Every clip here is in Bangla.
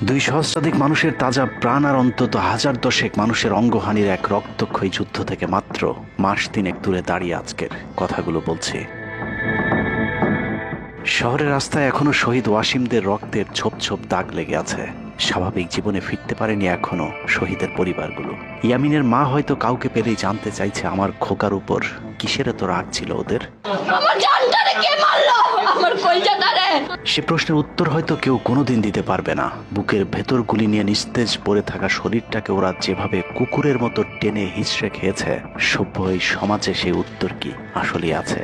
দুই সহস্রাধিক মানুষের তাজা প্রাণ আর অন্তত হাজার দশেক মানুষের অঙ্গহানির এক রক্তক্ষয়ী যুদ্ধ থেকে মাত্র মাস তিনেক দূরে দাঁড়িয়ে আজকের কথাগুলো বলছি। শহরের রাস্তায় এখনো শহীদ ওয়াসিমদের রক্তের ছোপ ছোপ দাগ লেগে আছে। স্বাভাবিক জীবনে ফিরতে পারেনি এখনো শহীদের পরিবারগুলো। ইয়ামিনের মা হয়তো কাউকে পেলেই জানতে চাইছে আমার খোকার উপর কিসের এত রাগ ছিল ওদের। সে প্রশ্নের উত্তর হয়তো কেউ কোনোদিন দিতে পারবে না। বুকের ভেতর গুলি নিয়ে নিস্তেজ পড়ে থাকা শরীরটাকে ওরা যেভাবে কুকুরের মতো টেনে হিঁচড়ে খেয়েছে, সভ্য এই সমাজে সেই উত্তর কি আসলেই আছে?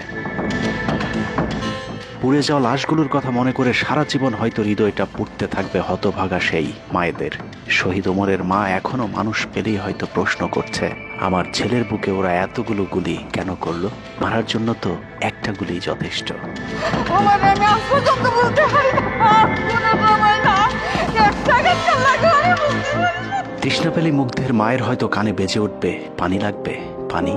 পুড়ে যাওয়া লাশগুলোর কথা মনে করে সারা জীবন হয়তো হৃদয়টা পুড়তে থাকবে হতভাগা সেই মায়েদের। শহীদ ওমরের মা এখনো মানুষ পেলেই হয়তো প্রশ্ন করছে, আমার ছেলের বুকে ওরা এতগুলো গুলি কেন করলো? মারার জন্য তো একটা গুলি যথেষ্ট। তৃষ্ণা পেলে মুগ্ধের মায়ের হয়তো কানে বেজে উঠবে, পানি লাগবে, পানি।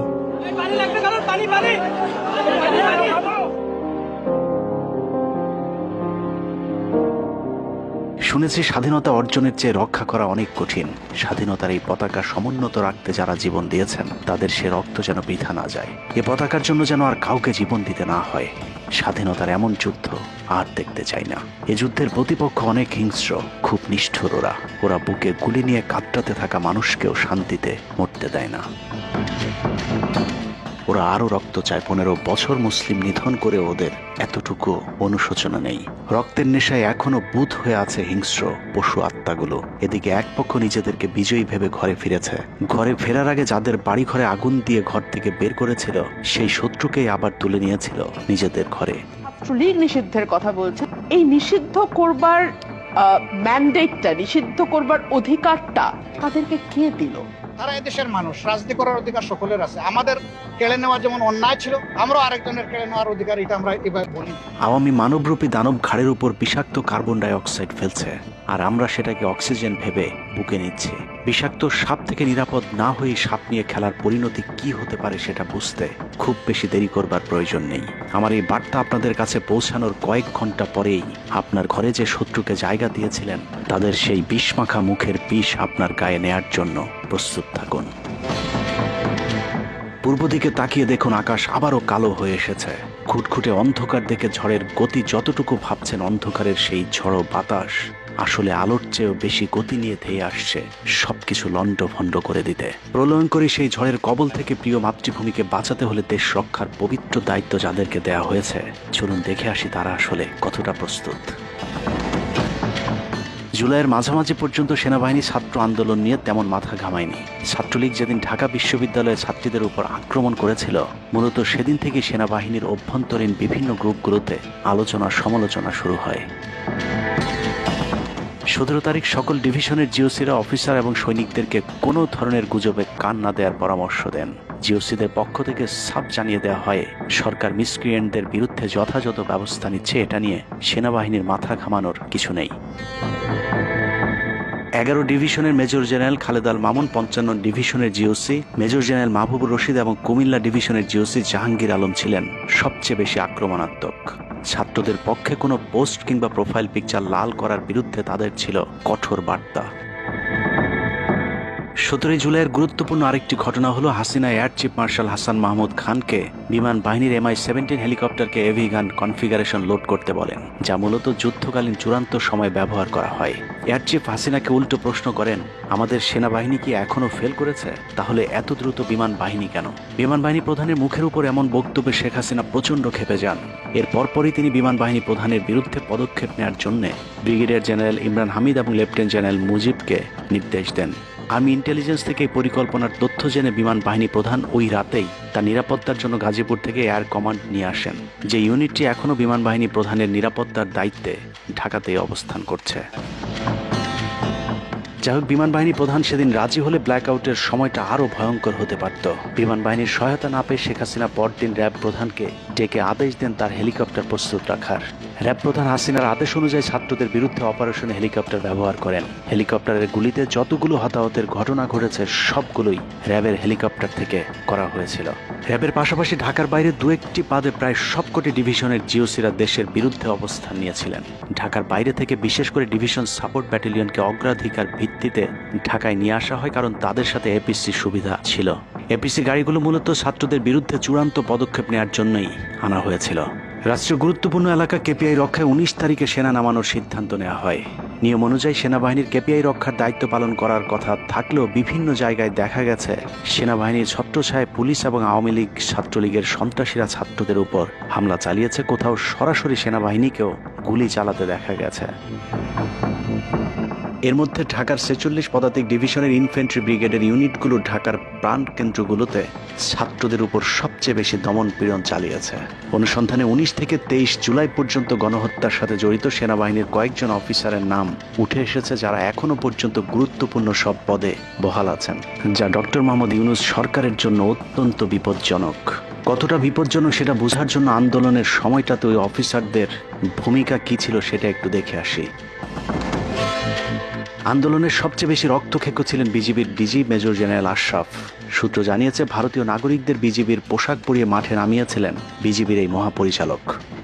শুনেছি স্বাধীনতা অর্জনের চেয়ে রক্ষা করা অনেক কঠিন। স্বাধীনতার এই পতাকা সমুন্নত রাখতে যারা জীবন দিয়েছেন তাদের সে রক্ত যেন বৃথা না যায়। এ পতাকার জন্য যেন আর কাউকে জীবন দিতে না হয়। স্বাধীনতার এমন যুদ্ধ আর দেখতে চাই না। এ যুদ্ধের প্রতিপক্ষ অনেক হিংস্র, খুব নিষ্ঠুর। ওরা বুকে গুলি নিয়ে কাতরাতে থাকা মানুষকেও শান্তিতে মরতে দেয় না। ওরা আরো রক্ত চায়। 15 বছর মুসলিম নিধন করে ওদের এতটুকু অনুশোচনা নেই। রক্তের নেশায় এখনো বুঁদ হয়ে আছে হিংস্র পশু আত্মাগুলো। এদিকে এক পক্ষ নিজেদেরকে বিজয়ী ভেবে ঘরে ফিরেছে। ঘরে ফেরার আগে যাদের বাড়ি ঘরে আগুন দিয়ে ঘর থেকে বের করেছিল, সেই শত্রুকেই আবার তুলে নিয়েছিল নিজেদের ঘরে। ছাত্রলীগ নিষিদ্ধের কথা বলছে। এই নিষিদ্ধ করবার ম্যান্ডেটটা, নিষিদ্ধ করবার অধিকারটা তাদেরকে কে দিল? তারা এদেশের মানুষ, রাজনীতি করার অধিকার সকলের আছে। আমাদের কেড়ে নেওয়া যেমন অন্যায় ছিল, আমরা আরেকজনের কেড়ে নেওয়ার অধিকার, এটা আমরা এবার বলি। আওয়ামী মানবরূপী দানব ঘাড়ের উপর বিষাক্ত কার্বন ডাই অক্সাইড ফেলছে, আর আমরা সেটাকে অক্সিজেন ভেবে বুকে নিচ্ছি। বিষাক্ত সাপ থেকে নিরাপদ না হয়ে সাপ নিয়ে খেলার পরিণতি কি হতে পারে সেটা বুঝতে খুব বেশি দেরি করবার প্রয়োজন নেই। আমার এই বার্তা আপনাদের কাছে পৌঁছানোর কয়েক ঘন্টা পরেই আপনার ঘরে যে শত্রুকে জায়গা দিয়েছিলেন তাদের সেই বিষমাখা মুখের বিষ আপনার গায়ে নেয়ার জন্য প্রস্তুত থাকুন। পূর্ব দিকে তাকিয়ে দেখুন, আকাশ আবারও কালো হয়ে এসেছে। খুটখুটে অন্ধকার দেখে ঝড়ের গতি যতটুকু ভাবছেন অন্ধকারের সেই ঝড়ো বাতাস আসলে আলোর চেয়েও বেশি গতি নিয়ে ধেয়ে আসছে সবকিছু লণ্ডভণ্ড করে দিতে। প্রলয়ঙ্করী সেই ঝড়ের কবল থেকে প্রিয় মাতৃভূমিকে বাঁচাতে হলে দেশ রক্ষার পবিত্র দায়িত্ব যাদেরকে দেয়া হয়েছে, চলুন দেখে আসি তারা আসলে কতটা প্রস্তুত। জুলাইয়ের মাঝামাঝি পর্যন্ত সেনাবাহিনী ছাত্র আন্দোলন নিয়ে তেমন মাথা ঘামায়নি। ছাত্রলীগ যেদিন ঢাকা বিশ্ববিদ্যালয়ের ছাত্রীদের উপর আক্রমণ করেছিল, মূলত সেদিন থেকে সেনাবাহিনীর অভ্যন্তরীণ বিভিন্ন গ্রুপগুলোতে আলোচনা সমালোচনা শুরু হয়। 17 তারিখ সকল ডিভিশনের জিওসিরা অফিসার এবং সৈনিকদেরকে কোনো ধরনের গুজবে কান না দেওয়ার পরামর্শ দেন। জিওসিদের পক্ষ থেকে সাফ জানিয়ে দেওয়া হয়, সরকার মিসক্রিয়েন্টদের বিরুদ্ধে যথাযথ ব্যবস্থা নিচ্ছে, এটা নিয়ে সেনাবাহিনীর মাথা ঘামানোর কিছু নেই। 11 ডিভিশনের মেজর জেনারেল খালেদ আল মামুন, 55 ডিভিশনের GOC major general Mahbubur Rashid এবং কুমিল্লা ডিভিশনের জিওসি জাহাঙ্গীর আলম ছিলেন সবচেয়ে বেশি আক্রমণাত্মক। ছাত্রদের পক্ষে কোনো পোস্ট কিংবা প্রোফাইল পিকচার লাল করার বিরুদ্ধে তাদের ছিল কঠোর বার্তা। 17 জুলাইয়ের গুরুত্বপূর্ণ আরেকটি ঘটনা হলো, Hasina air chief marshal Hasan Mahmud খানকে বিমান বাহিনীর MI-17 হেলিকপ্টারকে এভি গান কনফিগারেশন লোড করতে বলেন, যা মূলত যুদ্ধকালীন চূড়ান্ত সময় ব্যবহার করা হয়। এয়ার চিফ হাসিনাকে উল্টো প্রশ্ন করেন, আমাদের সেনাবাহিনী কি এখনো ফেল করেছে? তাহলে এত দ্রুত বিমান বাহিনী কেন? বিমান বাহিনী প্রধানের মুখের উপর এমন বক্তব্যে শেখ হাসিনা প্রচণ্ড ক্ষেপে যান। এর পরপরই তিনি বিমান বাহিনী প্রধানের বিরুদ্ধে পদক্ষেপ নেওয়ার জন্য ব্রিগেডিয়ার জেনারেল ইমরান হামিদ এবং লেফটেন্যান্ট জেনারেল মুজিবকে নির্দেশ দেন। আর্মি ইন্টেলিজেন্স থেকে এই পরিকল্পনার তথ্য জেনে বিমান বাহিনী প্রধান ওই রাতেই তার নিরাপত্তার জন্য গাজীপুর থেকে এয়ার কমান্ড নিয়ে আসেন, যে ইউনিটটি এখনও বিমান বাহিনী প্রধানের নিরাপত্তার দায়িত্বে ঢাকাতেই অবস্থান করছে। যাই হোক, বিমান বাহিনী প্রধান সেদিন রাজি হলে ব্ল্যাকআউটের সময়টা আরও ভয়ঙ্কর হতে পারত। বিমান বাহিনীর সহায়তা না পেয়ে শেখ হাসিনা পরদিন র্যাব প্রধানকে ডেকে আদেশ দেন তার হেলিকপ্টার প্রস্তুত রাখার। র্যাব প্রধান হাসিনার আদেশ অনুযায়ী ছাত্রদের বিরুদ্ধে অপারেশনে হেলিকপ্টার ব্যবহার করেন। হেলিকপ্টারের গুলিতে যতগুলো হতাহতের ঘটনা ঘটেছে সবগুলোই র্যাবের হেলিকপ্টার থেকে করা হয়েছিল। র্যাবের পাশাপাশি ঢাকার বাইরে দু একটি বাদে প্রায় সবকটি ডিভিশনের জিওসিরা দেশের বিরুদ্ধে অবস্থান নিয়েছিলেন। ঢাকার বাইরে থেকে বিশেষ করে ডিভিশন সাপোর্ট ব্যাটালিয়নকে অগ্রাধিকার ভিত্তিতে ঢাকায় নিয়ে আসা হয়, কারণ তাদের সাথে এপিসি সুবিধা ছিল। এপিসি গাড়িগুলো মূলত ছাত্রদের বিরুদ্ধে চূড়ান্ত পদক্ষেপ নেওয়ার জন্যই আনা হয়েছিল। রাষ্ট্রীয় গুরুত্বপূর্ণ এলাকা কেপিআই রক্ষায় 19 তারিখে সেনা নামানোর সিদ্ধান্ত নেওয়া হয়। নিয়ম অনুযায়ী সেনাবাহিনীর কেপিআই রক্ষার দায়িত্ব পালন করার কথা থাকলেও বিভিন্ন জায়গায় দেখা গেছে সেনাবাহিনীর ছত্রছায়ায় পুলিশ এবং আওয়ামী লীগ ছাত্রলীগের সন্ত্রাসীরা ছাত্রদের উপর হামলা চালিয়েছে। কোথাও সরাসরি সেনাবাহিনীকেও গুলি চালাতে দেখা গেছে। এর মধ্যে ঢাকার 46 পদাতিক ডিভিশনের ইনফ্যান্ট্রি ব্রিগেডের ইউনিটগুলো ঢাকার প্রাণ কেন্দ্রগুলোতে ছাত্রদের উপর সবচেয়ে বেশি দমন পীড়ন চালিয়েছে। অনুসন্ধানে 19 থেকে 23 জুলাই পর্যন্ত গণহত্যার সাথে জড়িত সেনাবাহিনীর কয়েকজন অফিসারের নাম উঠে এসেছে, যারা এখনো পর্যন্ত গুরুত্বপূর্ণ সব পদে বহাল আছেন, যা ডক্টর মোহাম্মদ ইউনূস সরকারের জন্য অত্যন্ত বিপজ্জনক। কতটা বিপজ্জনক সেটা বোঝার জন্য আন্দোলনের সময়টাতে ওই অফিসারদের ভূমিকা কি ছিল সেটা একটু দেখে আসি। আন্দোলনের সবচেয়ে বেশি রক্তক্ষেকো ছিলেন বিজিবির ডিজি মেজর জেনারেল আশরাফ। সূত্র জানিয়েছে, ভারতীয় নাগরিকদের বিজিবির পোশাক পরিয়ে মাঠে নামিয়েছিলেন বিজিবির এই মহাপরিচালক।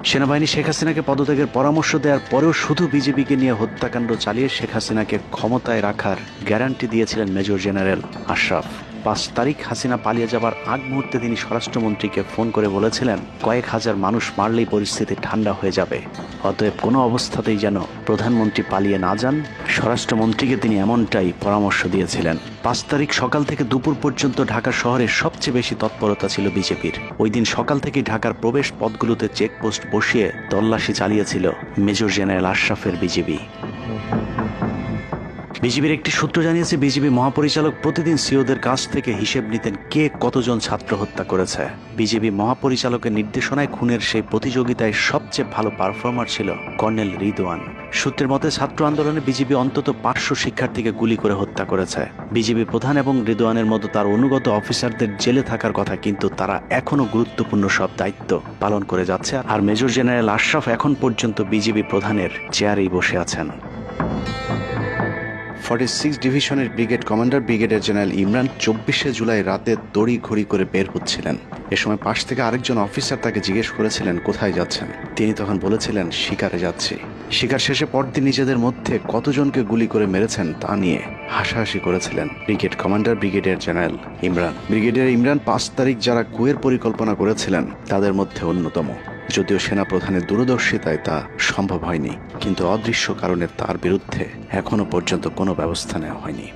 সেনাবাহিনী শেখ হাসিনাকে পদত্যাগের পরামর্শ দেওয়ার পরেও শুধু বিজিবিকে নিয়ে হত্যাকাণ্ড চালিয়ে শেখ হাসিনাকে ক্ষমতায় রাখার গ্যারান্টি দিয়েছিলেন মেজর জেনারেল আশরাফ। 5 তারিখ হাসিনা পালিয়ে যাবার আগ মুহূর্তে তিনি স্বরাষ্ট্রমন্ত্রীকে ফোন করে বলেছিলেন, কয়েক হাজার মানুষ মারলেই পরিস্থিতি ঠান্ডা হয়ে যাবে, অতএব কোনো অবস্থাতেই যেন প্রধানমন্ত্রী পালিয়ে না যান। স্বরাষ্ট্রমন্ত্রীকে তিনি এমনটাই পরামর্শ দিয়েছিলেন। 5 তারিখ সকাল থেকে দুপুর পর্যন্ত ঢাকা শহরে সবচেয়ে বেশি তৎপরতা ছিল বিজেপির। ওই দিন সকাল থেকেই ঢাকার প্রবেশ পথগুলোতে চেকপোস্ট বসিয়ে তল্লাশি চালিয়েছিল মেজর জেনারেল আশরাফের বিজিবি। বিজিবির একটি সূত্র জানিয়েছে, বিজিবি মহাপরিচালক প্রতিদিন সিওদের কাছ থেকে হিসেব নিতেন কে কতজন ছাত্র হত্যা করেছে। বিজিবি মহাপরিচালকের নির্দেশনায় খুনের সেই প্রতিযোগিতায় সবচেয়ে ভালো পারফর্মার ছিল কর্নেল রিদওয়ান। সূত্রের মতে ছাত্র আন্দোলনে বিজিবি অন্তত 500 শিক্ষার্থীকে গুলি করে হত্যা করেছে। বিজিবি প্রধান এবং রিদওয়ানের মতো তার অনুগত অফিসারদের জেলে থাকার কথা, কিন্তু তারা এখনো গুরুত্বপূর্ণ সব দায়িত্ব পালন করে যাচ্ছে। আর মেজর জেনারেল আশরাফ এখন পর্যন্ত বিজিবি প্রধানের চেয়ারেই বসে আছেন। 46 ডিভিশনের brigade commander brigadier general Imran 24শে জুলাই রাতে তড়ি ঘড়ি করে বের হচ্ছিলেন। এ সময় পাশ থেকে আরেকজন অফিসার তাকে জিজ্ঞেস করেছিলেন কোথায় যাচ্ছেন। তিনি তখন বলেছিলেন শিকারে যাচ্ছি। শিকার শেষে পরদিন নিজেদের মধ্যে কতজনকে গুলি করে মেরেছেন তা নিয়ে হাসাহাসি করেছিলেন brigade commander brigadier general Imran. Brigadier Imran 5 তারিখ যারা কুয়ের পরিকল্পনা করেছিলেন তাদের মধ্যে অন্যতম। যদিও সেনা প্রধানের দূরদর্শিতায় তা সম্ভব হয়নি, কিন্তু অদৃশ্য কারণে তার বিরুদ্ধে এখনো পর্যন্ত কোনো ব্যবস্থা নেওয়া হয়নি।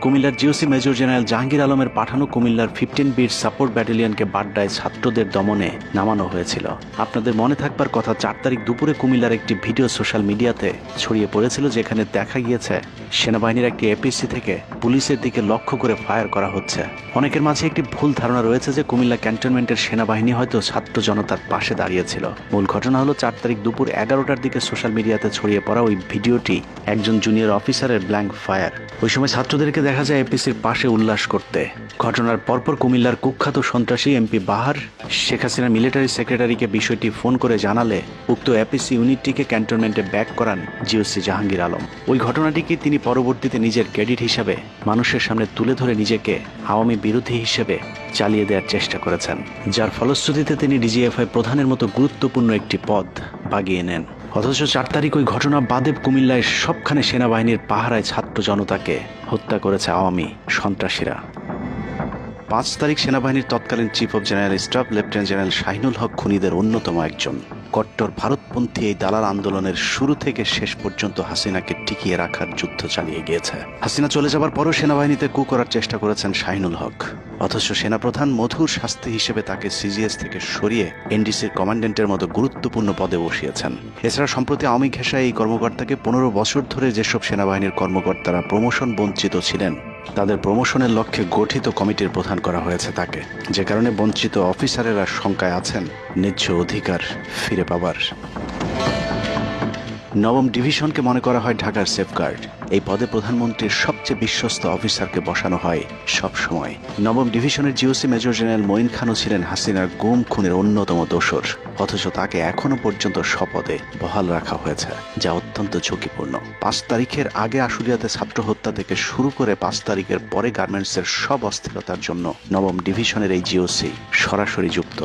কুমিল্লার জিওসি মেজর জেনারেল জাহাঙ্গীর আলমের পাঠানো কুমিল্লার 15 বিট সাপোর্ট ব্যাটালিয়নকে বাড্ডায় ছাত্রদের দমনে নামানো হয়েছিল। আপনাদের মনে থাকবার কথা, 4 তারিখ দুপুরে কুমিল্লার একটি ভিডিও সোশ্যাল মিডিয়াতে ছড়িয়ে পড়েছিল, যেখানে দেখা গিয়েছে সেনাবাহিনীর একটি এপিসি থেকে পুলিশের দিকে লক্ষ্য করে ফায়ার করা হচ্ছে। অনেকের মাঝে একটি ভুল ধারণা রয়েছে যে কুমিল্লা ক্যান্টনমেন্টের সেনাবাহিনী হয়তো ছাত্র জনতার পাশে দাঁড়িয়েছিল। মূল ঘটনা হলো 4 তারিখ দুপুর 11টার দিকে সোশ্যাল মিডিয়াতে ছড়িয়ে পড়া ওই ভিডিওটি একজন জুনিয়র অফিসারের ব্ল্যাঙ্ক ফায়ার। ওই সময় ছাত্রদেরকে দেখা যায় এপিসির পাশে উল্লাস করতে। ঘটনার পরপর কুমিল্লার কুখ্যাত সন্ত্রাসী এমপি বাহার শেখ হাসিনার মিলিটারি সেক্রেটারিকে বিষয়টি ফোন করে জানালে উক্ত এপিসি ইউনিটটিকে ক্যান্টনমেন্টে ব্যাক করান জিওসি জাহাঙ্গীর আলম। ওই ঘটনাটিকে তিনি পরবর্তীতে নিজের ক্রেডিট হিসাবে মানুষের সামনে তুলে ধরে নিজেকে আওয়ামী বিরোধী হিসেবে চালিয়ে দেওয়ার চেষ্টা করেছেন, যার ফলশ্রুতিতে তিনি ডিজিএফআই প্রধানের মতো গুরুত্বপূর্ণ একটি পদ বাগিয়ে নেন। অথচ 4 তারিখ ওই ঘটনা বাদে কুমিল্লায় সবখানে সেনাবাহিনীর পাহারায় ছাত্র জনতাকে হত্যা করেছে আওয়ামী সন্ত্রাসীরা। 5 তারিখ সেনাবাহিনীর তৎকালীন chief of general staff lieutenant general Shahinul Haque খুনিদের অন্যতম একজন। কট্টর ভারতপন্থী এই দালাল আন্দোলনের শুরু থেকে শেষ পর্যন্ত হাসিনাকে টিকিয়ে রাখার যুদ্ধ চালিয়ে গিয়েছে। হাসিনা চলে যাবার পরও সেনাবাহিনীতে কু করার চেষ্টা করেছেন শাহিনুল হক। অথচ সেনাপ্রধান মধুর শাস্তি হিসেবে তাকে সিজিএস থেকে সরিয়ে এনডিসির কমান্ড্যান্টের মতো গুরুত্বপূর্ণ পদে বসিয়েছেন। এছাড়া সম্প্রতি আওয়ামী ঘেঁষায় এই কর্মকর্তাকে 15 বছর ধরে যেসব সেনাবাহিনীর কর্মকর্তারা প্রমোশন বঞ্চিত ছিলেন তাদের প্রমোশনের লক্ষ্যে গঠিত কমিটির প্রধান করা হয়েছে তাকে, যে কারণে বঞ্চিত অফিসারেরা শঙ্কায় আছেন ন্যায্য অধিকার ফিরে পাবার। 9ম ডিভিশনকে মনে করা হয় ঢাকার সেফগার্ড। এই পদে প্রধানমন্ত্রীর সবচেয়ে বিশ্বস্ত অফিসারকে বসানো হয় সব সময়। নবম ডিভিশনের জিওসি মেজর জেনারেল মঈন খানও ছিলেন হাসিনার গুম খুনের অন্যতম দোসর, অথচ তাকে এখনো পর্যন্ত স্বপদে বহাল রাখা হয়েছে, যা অত্যন্ত ঝুঁকিপূর্ণ। 5 তারিখের আগে আশুলিয়াতে ছাত্র হত্যা থেকে শুরু করে 5 তারিখের পরে গার্মেন্টসের সব অস্থিরতার জন্য নবম ডিভিশনের এই জিওসি সরাসরি যুক্ত।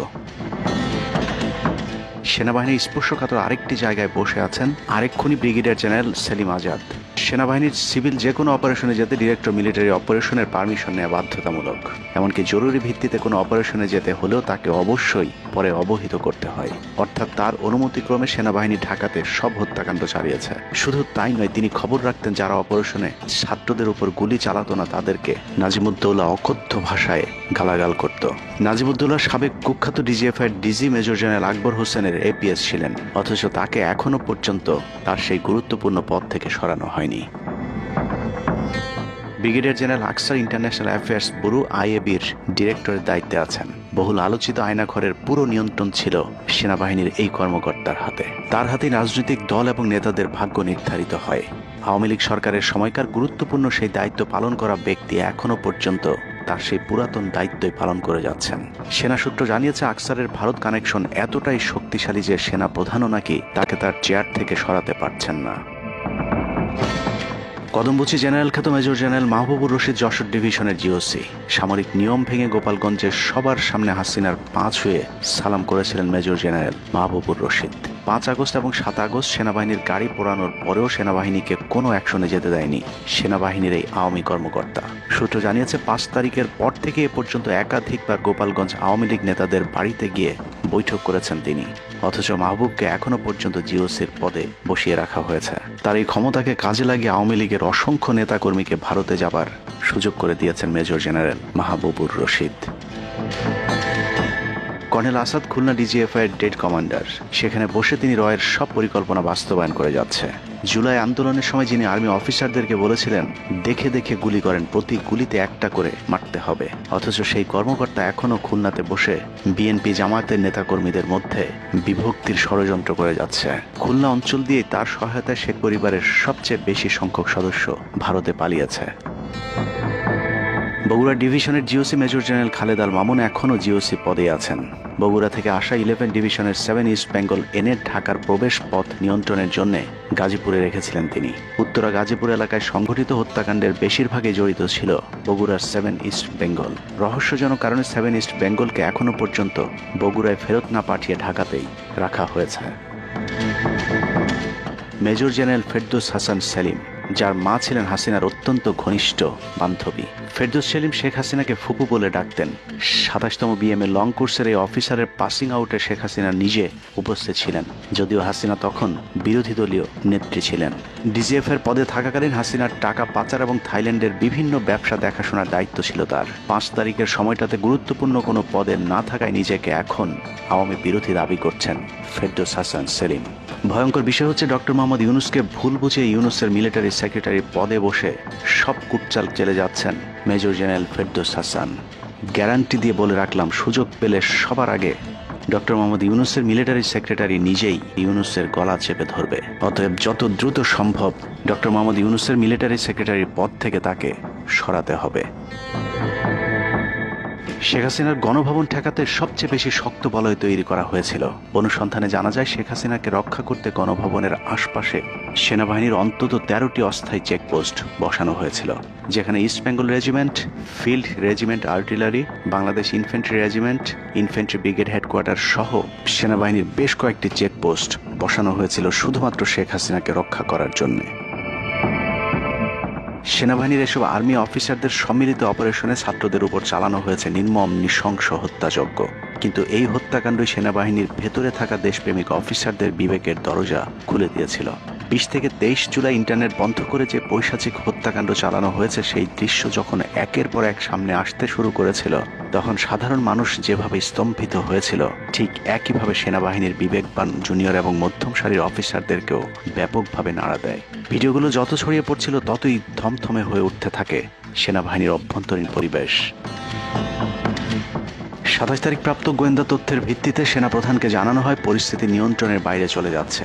সেনাবাহিনীর স্পর্শকাতর আরেকটি জায়গায় বসে আছেন আরেকক্ষণই ব্রিগেডিয়ার জেনারেল সেলিম আজাদ। সেনাবাহিনীর সিভিল যে কোনো অপারেশনে যেতে ডিরেক্টর মিলিটারি অপারেশনের পারমিশন নেওয়া বাধ্যতামূলক। এমনকি জরুরি ভিত্তিতে কোনো অপারেশনে যেতে হলেও তাকে অবশ্যই পরে অবহিত করতে হয়, অর্থাৎ তার অনুমতিক্রমে সেনাবাহিনী ঢাকাতে সব হত্যাকাণ্ড চালিয়েছে। শুধু তাই নয়, তিনি খবর রাখতেন যারা অপারেশনে ছাত্রদের উপর গুলি চালাতো না তাদেরকে নাজিমুদ্দৌলা অকথ্য ভাষায় গালাগাল করত। নাজিমুদ্দৌলা সাবেক কুখ্যাত ডিজিএফআই ডিজি মেজর জেনারেল আকবর হোসেনের এপিএস ছিলেন, অথচ তাকে এখনো পর্যন্ত তার সেই গুরুত্বপূর্ণ পদ থেকে সরানো হয়নি। ব্রিগেডিয়ার জেনারেল আকসার ইন্টারন্যাশনাল অ্যাফেয়ার্স ব্যুরো আইএবির ডিরেক্টরের দায়িত্বে আছেন। বহুল আলোচিত আয়নাঘরের পুরো নিয়ন্ত্রণ ছিল সেনাবাহিনীর এই কর্মকর্তার হাতে। তার হাতেই রাজনৈতিক দল এবং নেতাদের ভাগ্য নির্ধারিত হয়। আওয়ামী লীগ সরকারের সময়কার গুরুত্বপূর্ণ সেই দায়িত্ব পালন করা ব্যক্তি এখনো পর্যন্ত তার সেই পুরাতন দায়িত্বই পালন করে যাচ্ছেন। সেনা সূত্র জানিয়েছে, আকসারের ভারত কানেকশন এতটাই শক্তিশালী যে সেনা প্রধানও নাকি তাকে তার চেয়ার থেকে সরাতে পারছেন না। কদমবুচি জেনারেল খ্যাত মেজর জেনারেল মাহবুবুর রশিদ যশোর ডিভিশনের জিওসি। সামরিক নিয়ম ভেঙে গোপালগঞ্জের সবার সামনে হাসিনার পা ছুঁয়ে সালাম করেছিলেন major general Mahbubur Rashid. 5 August এবং 7 আগস্ট সেনাবাহিনীর গাড়ি পোড়ানোর পরেও সেনাবাহিনীকে কোনো অ্যাকশনে যেতে দেয়নি সেনাবাহিনীর এই আওয়ামী কর্মকর্তা। সূত্র জানিয়েছে, 5 তারিখের পর থেকে এ পর্যন্ত একাধিকবার গোপালগঞ্জ আওয়ামী লীগ নেতাদের বাড়িতে গিয়ে বৈঠক করেছেন তিনি, অথচ মাহবুবকে এখনো পর্যন্ত জিওসির পদে বসিয়ে রাখা হয়েছে। তার এই ক্ষমতাকে কাজে লাগিয়ে আওয়ামী লীগের অসংখ্য নেতাকর্মীকে ভারতে যাবার সুযোগ করে দিয়েছেন major general Mahbubur Rashid. Colonel Asad Khulna DGFI এর ডেড কমান্ডার। সেখানে বসে তিনি রয়ের সব পরিকল্পনা বাস্তবায়ন করে যাচ্ছে। জুলাই আন্দোলনের সময় যিনি আর্মি অফিসারদেরকে বলেছিলেন দেখে দেখে গুলি করেন, প্রতি গুলিতে একটা করে মারতে হবে, অথচ সেই কর্মকর্তা এখনো খুলনাতে বসে বিএনপি জামায়াতের নেতাকর্মীদের মধ্যে বিভক্তির ষড়যন্ত্র করে যাচ্ছে। খুলনা অঞ্চল দিয়ে তার সহায়তায় শেখ পরিবারের সবচেয়ে বেশি সংখ্যক সদস্য ভারতে পালিয়েছে। বগুড়া ডিভিশনের GOC major general Khaled Al Mamun এখনও জিওসি পদে আছেন। বগুড়া থেকে আসা 11 ডিভিশনের 7 ইস্ট বেঙ্গল এনে ঢাকার প্রবেশ পথ নিয়ন্ত্রণের জন্য গাজীপুরে রেখেছিলেন তিনি। উত্তরা গাজীপুর এলাকায় সংঘটিত হত্যাকাণ্ডের বেশিরভাগই জড়িত ছিল বগুড়ার 7 ইস্ট বেঙ্গল। রহস্যজনক কারণে 7 ইস্ট বেঙ্গলকে এখনো পর্যন্ত বগুড়ায় ফেরত না পাঠিয়ে ঢাকাতেই রাখা হয়েছে। মেজর জেনারেল ফেরদৌস হাসান সেলিম, যার মা ছিলেন হাসিনার অত্যন্ত ঘনিষ্ঠ বান্ধবী। ফেরদৌস সেলিম শেখ হাসিনাকে ফুপু বলে ডাকতেন। 27তম বিএমএ লং কোর্সের এই অফিসারের পাসিং আউটে শেখ হাসিনা নিজে উপস্থিত ছিলেন, যদিও হাসিনা তখন বিরোধী দলীয় নেত্রী ছিলেন। ডিজিএফ এর পদে থাকাকালীন হাসিনার টাকা পাচার এবং থাইল্যান্ডের বিভিন্ন ব্যবসা দেখাশোনার দায়িত্ব ছিল তার। 5 তারিখের সময়টাতে গুরুত্বপূর্ণ কোনো পদে না থাকায় নিজেকে এখন আওয়ামী বিরোধী দাবি করছেন ফেরদৌস হাসান সেলিম। ভয়ঙ্কর বিষয় হচ্ছে, ডক্টর মোহাম্মদ ইউনূসকে ভুল বুঝে ইউনূসের মিলিটারি সেক্রেটারি পদে বসে সব কুটচাল চেলে যাচ্ছেন major general Ferdous Hasan. Guarantee দিয়ে বলে রাখলাম, সুযোগ পেলে সবার আগে ডক্টর মোহাম্মদ ইউনূসের মিলিটারি সেক্রেটারি নিজেই ইউনূসের গলা চেপে ধরবে। অতএব যত দ্রুত সম্ভব ডক্টর মোহাম্মদ ইউনূসের মিলিটারি সেক্রেটারির পদ থেকে তাকে সরাতে হবে। শেখ হাসিনার গণভবন ঠেকাতে সবচেয়ে বেশি শক্ত বলয় তৈরি করা হয়েছিল। অনুসন্ধানে জানা যায়, শেখ হাসিনাকে রক্ষা করতে গণভবনের আশপাশে সেনাবাহিনীর অন্তত 13টি অস্থায়ী চেকপোস্ট বসানো হয়েছিল, যেখানে east Bengal regiment, field regiment artillery, Bangladesh infantry regiment, infantry brigade headquarter সহ সেনাবাহিনীর বেশ কয়েকটি চেকপোস্ট বসানো হয়েছিল শুধুমাত্র শেখ হাসিনাকে রক্ষা করার জন্য। সেনাবাহিনীর এসব আর্মি অফিসারদের সম্মিলিত অপারেশনে ছাত্রদের উপর চালানো হয়েছে নির্মম নৃশংস হত্যাযজ্ঞ। কিন্তু এই হত্যাকাণ্ডই সেনাবাহিনীর ভেতরে থাকা দেশপ্রেমিক অফিসারদের বিবেকের দরজা খুলে দিয়েছিল। 20 থেকে 23 জুলাই ইন্টারনেট বন্ধ করে যে পৈশাচিক হত্যাকাণ্ড চালানো হয়েছে, সেই দৃশ্য যখন একের পর এক সামনে আসতে শুরু করেছিল, তখন সাধারণ মানুষ যেভাবে স্তম্ভিত হয়েছিল, ঠিক একইভাবে সেনাবাহিনীর বিবেকবান জুনিয়র এবং মধ্যম সারির অফিসারদেরকেও ব্যাপকভাবে নাড়া দেয়। ভিডিওগুলো যত ছড়িয়ে পড়ছিল, ততই থমথমে হয়ে উঠতে থাকে সেনাবাহিনীর অভ্যন্তরীণ পরিবেশ। 27 তারিখ প্রাপ্ত গোয়েন্দা তথ্যের ভিত্তিতে সেনাপ্রধানকে জানানো হয় পরিস্থিতি নিয়ন্ত্রণের বাইরে চলে যাচ্ছে।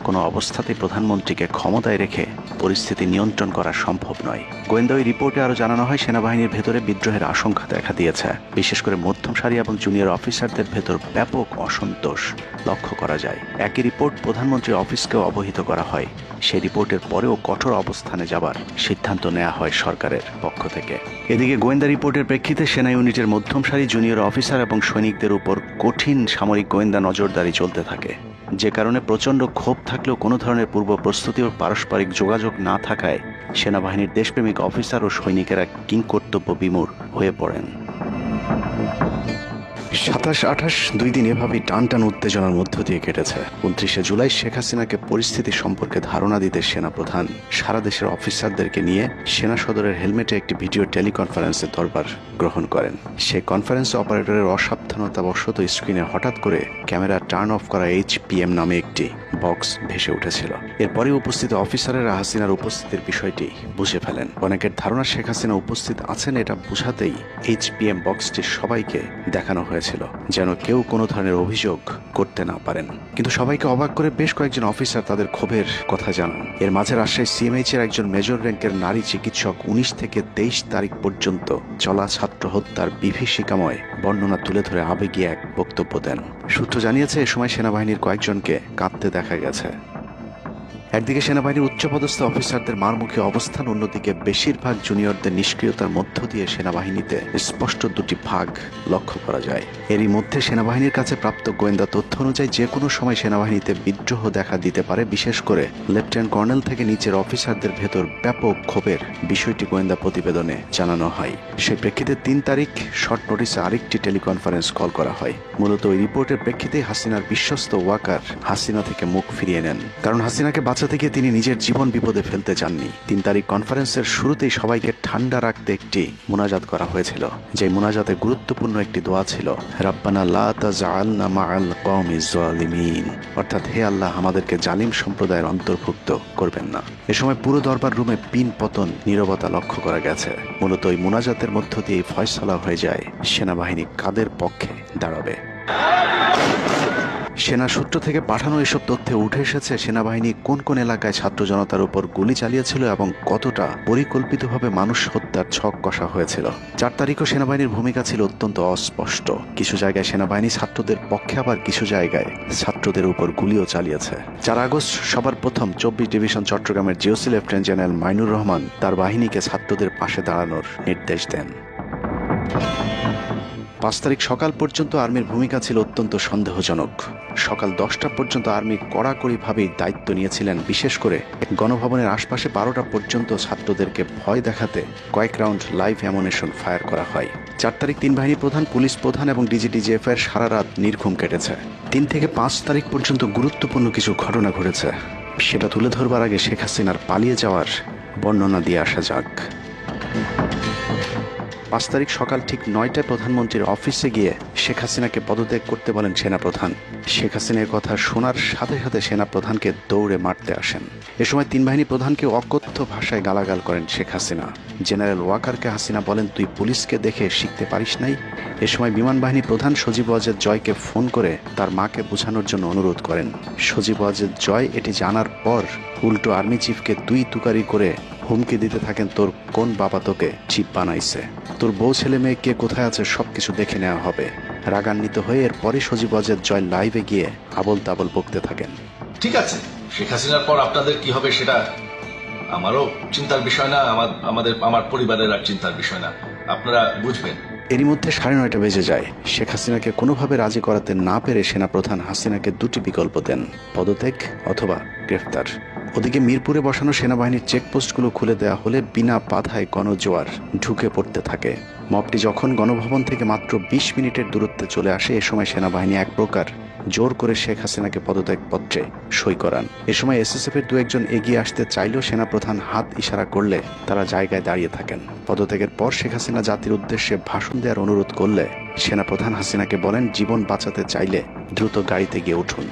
কোনো অবস্থাতেই প্রধানমন্ত্রীকে ক্ষমতায় রেখে পরিস্থিতি নিয়ন্ত্রণ করা সম্ভব নয়। গোয়েন্দা ওই রিপোর্টে আরও জানানো হয়, সেনাবাহিনীর ভেতরে বিদ্রোহের আশঙ্কা দেখা দিয়েছে। বিশেষ করে মধ্যম সারি এবং জুনিয়র অফিসারদের ভেতর ব্যাপক অসন্তোষ লক্ষ্য করা যায়। একই রিপোর্ট প্রধানমন্ত্রীর অফিসকেও অবহিত করা হয়। সেই রিপোর্টের পরেও কঠোর অবস্থানে যাবার সিদ্ধান্ত নেওয়া হয় সরকারের পক্ষ থেকে। এদিকে গোয়েন্দা রিপোর্টের প্রেক্ষিতে সেনা ইউনিটের মধ্যম সারি, জুনিয়র অফিসার এবং সৈনিকদের উপর কঠিন সামরিক গোয়েন্দা নজরদারি চলতে থাকে, যে কারণে প্রচণ্ড ক্ষোভ থাকলেও কোনো ধরনের পূর্ব প্রস্তুতি ও পারস্পরিক যোগাযোগ না থাকায় সেনাবাহিনীর দেশপ্রেমিক অফিসার ও সৈনিকেরা কিংকর্তব্য বিমূঢ় হয়ে পড়েন। 27-28 দুই দিন এভাবেই টান উত্তেজনার মধ্য দিয়ে কেটেছে। 29শে জুলাই শেখ হাসিনাকে পরিস্থিতি সম্পর্কে ধারণা দিতে সেনাপ্রধান সারা দেশের অফিসারদেরকে নিয়ে সেনা সদরের হেলমেটে একটি ভিডিও টেলিকনফারেন্সের দরবার গ্রহণ করেন। সেই কনফারেন্স অপারেটরের অসাবধানতাবশত স্ক্রিনে হঠাৎ করে ক্যামেরা টার্ন অফ করা HPM নামে একটি বক্স ভেসে উঠেছিল। এরপরে উপস্থিত অফিসারেরা হাসিনার উপস্থিতির বিষয়টি বুঝে ফেলেন। অনেকের ধারণা শেখ হাসিনা উপস্থিত আছেন এটা বোঝাতেই HPM বক্সটি সবাইকে দেখানো হয়েছিল, যেন কেউ কোনো ধরনের অভিযোগ করতে না পারেন। কিন্তু সবাইকে অবাক করে বেশ কয়েকজন অফিসার তাদের ক্ষোভের কথা জানান। এর মাঝে রাজশাহী CMH এর একজন মেজর র্যাঙ্কের নারী চিকিৎসক 19 থেকে 23 তারিখ পর্যন্ত চলা ছাত্র হত্যার বিভীষিকাময় বর্ণনা তুলে ধরে আবেগী এক বক্তব্য দেন। সূত্র জানিয়েছে, এ সময় সেনাবাহিনীর কয়েকজনকে কাঁদতে দেখা গেছে। একদিকে সেনাবাহিনীর উচ্চপদস্থ অফিসারদের মারমুখী অবস্থান, অন্যদিকে বেশিরভাগ জুনিয়রদের নিষ্ক্রিয়তার মধ্য দিয়ে সেনাবাহিনীতে স্পষ্ট দুটি ভাগ লক্ষ্য করা যায়। এরই মধ্যে সেনাবাহিনীর কাছে প্রাপ্ত গোয়েন্দা তথ্য অনুযায়ী যে কোনো সময় সেনাবাহিনীতে বিদ্রোহ দেখা দিতে পারে। বিশেষ করে লেফটেন্যান্ট কর্নেল থেকে নিচের অফিসারদের ভেতর ব্যাপক ক্ষোভের বিষয়টি গোয়েন্দা প্রতিবেদনে জানানো হয়। সেই প্রেক্ষিতে 3 তারিখ শর্ট নোটিসে আরেকটি টেলিকনফারেন্স কল করা হয়। মূলত ওই রিপোর্টের প্রেক্ষিতে হাসিনার বিশ্বস্ত ওয়াকার হাসিনা থেকে মুখ ফিরিয়ে নেন, কারণ হাসিনাকে বাঁচাতে গিয়ে তিনি নিজের জীবন বিপদে ফেলতে চাননি। 3 তারিখ কনফারেন্সের শুরুতেই সবাইকে ঠান্ডা রাখতে একটি মোনাজাত করা হয়েছিল। যে মোনাজাতে গুরুত্বপূর্ণ একটি দোয়া ছিল, রাব্বানা লা তাজআলনা মাআল কওমিজ জালিমিন, অর্থাৎ হে আল্লাহ, আমাদেরকে জালিম সম্প্রদায়ের অন্তর্ভুক্ত করবেন না। এ সময় পুরো দরবার রুমে পিন পতন নীরবতা লক্ষ্য করা গেছে। মূলত ওই মোনাজাতের মধ্য দিয়ে ফয়সালা হয়ে যায় সেনাবাহিনী কাদের পক্ষে দাঁড়াবে। সেনা সূত্র থেকে পাঠানো এসব তথ্যে উঠে এসেছে, সেনাবাহিনী কোন কোন এলাকায় ছাত্র জনতার উপর গুলি চালিয়েছিল এবং কতটা পরিকল্পিতভাবে মানুষ হত্যার ছক কষা হয়েছিল। 4 তারিখও সেনাবাহিনীর ভূমিকা ছিল অত্যন্ত অস্পষ্ট। কিছু জায়গায় সেনাবাহিনী ছাত্রদের পক্ষে, আবার কিছু জায়গায় ছাত্রদের উপর গুলিও চালিয়েছে। 4 আগস্ট সবার প্রথম 24 ডিভিশন চট্টগ্রামের GOC lieutenant general Mainur Rahman তার বাহিনীকে ছাত্রদের পাশে দাঁড়ানোর নির্দেশ দেন। 5 তারিখ সকাল পর্যন্ত আর্মির ভূমিকা ছিল অত্যন্ত সন্দেহজনক। সকাল 10টা পর্যন্ত আর্মি কড়াকড়িভাবেই দায়িত্ব নিয়েছিলেন। বিশেষ করে গণভবনের আশপাশে 12টা পর্যন্ত ছাত্রদেরকে ভয় দেখাতে কয়েক রাউন্ড লাইভ অ্যামুনেশন ফায়ার করা হয়। 4 তারিখ 3 বাহিনী প্রধান, পুলিশ প্রধান এবং DGDGF এর সারা রাত নির্ঘুম কেটেছে। 3 থেকে 5 তারিখ পর্যন্ত গুরুত্বপূর্ণ কিছু ঘটনা ঘটেছে, সেটা তুলে ধরবার আগে শেখ হাসিনার পালিয়ে যাওয়ার বর্ণনা দিয়ে আসা যাক। 5 তারিখ সকাল ঠিক 9টায় প্রধানমন্ত্রীর অফিসে গিয়ে শেখ হাসিনাকে পদত্যাগ করতে বলেন সেনাপ্রধান। শেখ হাসিনার কথা শোনার সাথে সাথে সেনাপ্রধানকে দৌড়ে মারতে আসেন। এ সময় 3 বাহিনী প্রধানকে অকথ্য ভাষায় গালাগাল করেন শেখ হাসিনা। জেনারেল ওয়াকারকে হাসিনা বলেন, তুই পুলিশকে দেখে শিখতে পারিস নাই। এ সময় বিমান বাহিনী প্রধান সজীব ওয়াজেদ জয়কে ফোন করে তার মাকে বোঝানোর জন্য অনুরোধ করেন। সজীব ওয়াজেদ জয় এটি জানার পর উল্টো আর্মি চিফকে তুই তুকারি করে হুমকি দিতে থাকেন, তোর কোন বাবা তোকে চিফ বানাইছে, তোর বউ ছেলে মেয়ে কে কোথায় আছে সবকিছু দেখে নেওয়া হবে। রাগান্বিত হয়ে এরপরে সজীব ওয়াজেদ জয় লাইভে গিয়ে আবল তাবল বকতে থাকেন। ঠিক আছে, শেখ হাসিনার পর আপনাদের কি হবে সেটা আমারও চিন্তার বিষয় না, আমার পরিবারের আর চিন্তার বিষয় না, আপনারা বুঝবেন। এরই মধ্যে 9:30 বেজে যায়। শেখ হাসিনাকে কোনোভাবে রাজি করাতে না পেরে সেনাপ্রধান হাসিনাকে 2টি বিকল্প দেন, পদত্যাগ অথবা গ্রেফতার। ওদিকে মিরপুরে বসানো সেনাবাহিনীর চেকপোস্টগুলো খুলে দেওয়া হলে বিনা বাধায় গণজোয়ার ঢুকে পড়তে থাকে। মবটি যখন গণভবন থেকে মাত্র 20 মিনিটের দূরত্বে চলে আসে, এ সময় সেনাবাহিনী এক প্রকার জোর করে শেখ হাসিনাকে পদত্যাগপত্রে সই করান। এ সময় SSF এর 2-1 এগিয়ে আসতে চাইলেও সেনাপ্রধান হাত ইশারা করলে তারা জায়গায় দাঁড়িয়ে থাকেন। পদত্যাগের পর শেখ হাসিনা জাতির উদ্দেশ্যে ভাষণ দেওয়ার অনুরোধ করলে সেনাপ্রধান হাসিনাকে বলেন, জীবন বাঁচাতে চাইলে দ্রুত গাড়িতে গিয়ে উঠুন,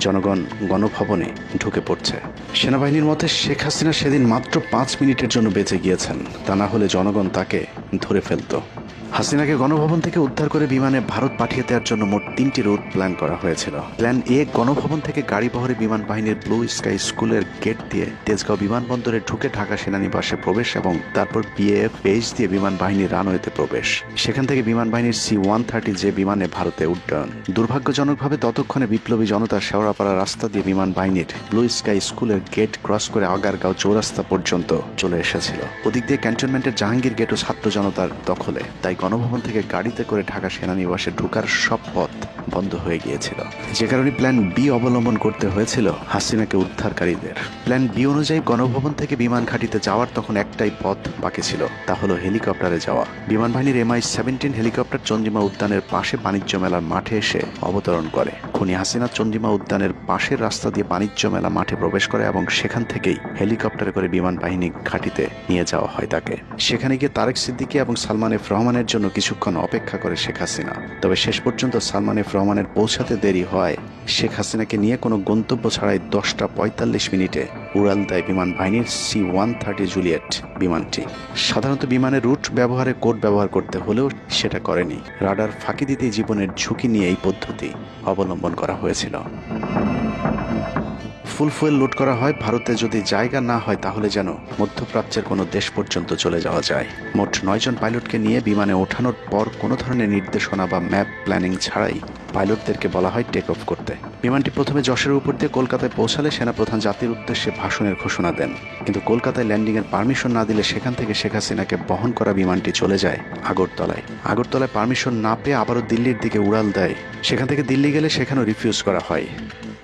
জনগণ গণভবনে ঢুকে পড়ছে। সেনাবাহিনীর মতে শেখ হাসিনা সেদিন মাত্র 5 মিনিটের জন্য বেঁচে গিয়েছেন, তা না হলে জনগণ তাকে ধরে ফেলত। হাসিনাকে গণভবন থেকে উদ্ধার করে বিমানে ভারত পাঠিয়ে দেওয়ার জন্য মোট 3টি রুট প্ল্যান করা হয়েছিল। প্ল্যান এ, গণভবন থেকে গাড়ি বহরে বিমান বাহিনীর ব্লু স্কাই স্কুলের গেট দিয়ে তেজগাঁও বিমানবন্দরে ঢুকে ঢাকা সেনানিবাসে প্রবেশ এবং তারপর বিএএফ বেস দিয়ে বিমান বাহিনীর রানওয়েতে প্রবেশ। সেখান থেকে বিমান বাহিনীর C-130 যে বিমানে ভারতে উড্ডয়ন। দুর্ভাগ্যজনকভাবে ততক্ষণে বিপ্লবী জনতা শেওড়াপাড়া রাস্তা দিয়ে বিমান বাহিনীর ব্লু স্কাই স্কুলের গেট ক্রস করে আগারগাঁও চৌরাস্তা পর্যন্ত চলে এসেছিল। ওদিক দিয়ে ক্যান্টনমেন্টের জাহাঙ্গীর গেটও ছাত্র জনতার দখলে, তাই গণভবন থেকে গাড়িতে করে ঢাকা সেনানিবাসে ঢোকার সব পথ বন্ধ হয়ে গিয়েছিল, যে কারণে প্ল্যান বি অবলম্বন করতে হয়েছিল হাসিনাকে উদ্ধারকারীদের। প্ল্যান বি অনুযায়ী গণভবন থেকে বিমান ঘাঁটিতে যাওয়ার তখন একটাই পথ বাকি ছিল, তা হলো হেলিকপ্টারে যাওয়া। বিমান বাহিনীর MI-17 হেলিকপ্টার চন্দ্রিমা উদ্যানের পাশে বাণিজ্য মেলার মাঠে এসে অবতরণ করে। খুনি হাসিনা চন্দ্রিমা উদ্যানের পাশের রাস্তা দিয়ে বাণিজ্য মেলা মাঠে প্রবেশ করে এবং সেখান থেকেই হেলিকপ্টারে করে বিমান বাহিনী ঘাঁটিতে নিয়ে যাওয়া হয় তাকে। সেখানে গিয়ে তারেক সিদ্দিকী এবং সালমান এফ রহমানের জন্য কিছুক্ষণ অপেক্ষা করে শেখ হাসিনা। তবে শেষ পর্যন্ত সালমান এফ রহমানের পৌঁছাতে দেরি হয় শেখ হাসিনাকে নিয়ে কোনো গন্তব্য ছাড়াই 10:45 উড়াল দেয় বিমান বাহিনীর C-130 জুলিয়েট বিমানটি। সাধারণত বিমানের রুট ব্যবহারে কোড ব্যবহার করতে হলেও সেটা করেনি। রাডার ফাঁকি দিতে জীবনের ঝুঁকি নিয়ে এই পদ্ধতি অবলম্বন করা হয়েছিল। ফুল ফুয়েল লোড করা হয়। ভারতে যদি জায়গা না হয় তাহলে যেন মধ্যপ্রাচ্যের কোনো দেশ পর্যন্ত চলে যাওয়া যায়। মোট 9 জন পাইলটকে নিয়ে বিমানে ওঠানোর পর কোনো ধরনের নির্দেশনা বা ম্যাপ প্ল্যানিং ছাড়াই পাইলটদেরকে বলা হয় টেক অফ করতে। বিমানটি প্রথমে যশোরের উপর দিয়ে কলকাতায় পৌঁছালে সেনাপ্রধান জাতির উদ্দেশ্যে ভাষণের ঘোষণা দেন, কিন্তু কলকাতায় ল্যান্ডিংয়ের পারমিশন না দিলে সেখান থেকে শেখ হাসিনাকে বহন করা বিমানটি চলে যায় আগরতলায়। আগরতলায় পারমিশন না পেয়ে আবারও দিল্লির দিকে উড়াল দেয়। সেখান থেকে দিল্লি গেলে সেখানেও রিফিউজ করা হয়।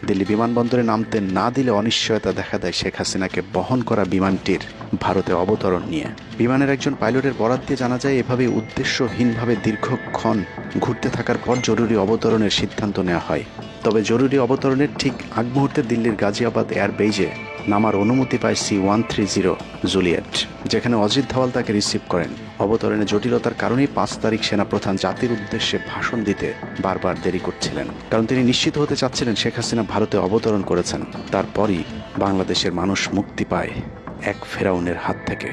দিল্লি বিমানবন্দরে নামতে না দিলে অনিশ্চয়তা দেখা দেয় শেখ হাসিনাকে বহন করা বিমানটির ভারতে অবতরণ নিয়ে। বিমানের একজন পাইলটের বরাত দিয়ে জানা যায়, এভাবে উদ্দেশ্যহীনভাবে দীর্ঘক্ষণ ঘুরতে থাকার পর জরুরি অবতরণের সিদ্ধান্ত নেওয়া হয়। তবে জরুরি অবতরণের ঠিক আগ মুহূর্তে দিল্লির গাজিয়াবাদ এয়ারবেজে নামার অনুমতি পায় C-130 জুলিয়েট, যেখানে অজিত ধাওয়াল তাকে রিসিভ করেন। অবতরণের জটিলতার কারণেই 5 তারিখ সেনাপ্রধান জাতির উদ্দেশ্যে ভাষণ দিতে বারবার দেরি করছিলেন, কারণ তিনি নিশ্চিত হতে চাচ্ছিলেন শেখ হাসিনা ভারতে অবতরণ করেছেন। তারপরই বাংলাদেশের মানুষ মুক্তি পায় এক ফেরাউনের হাত থেকে।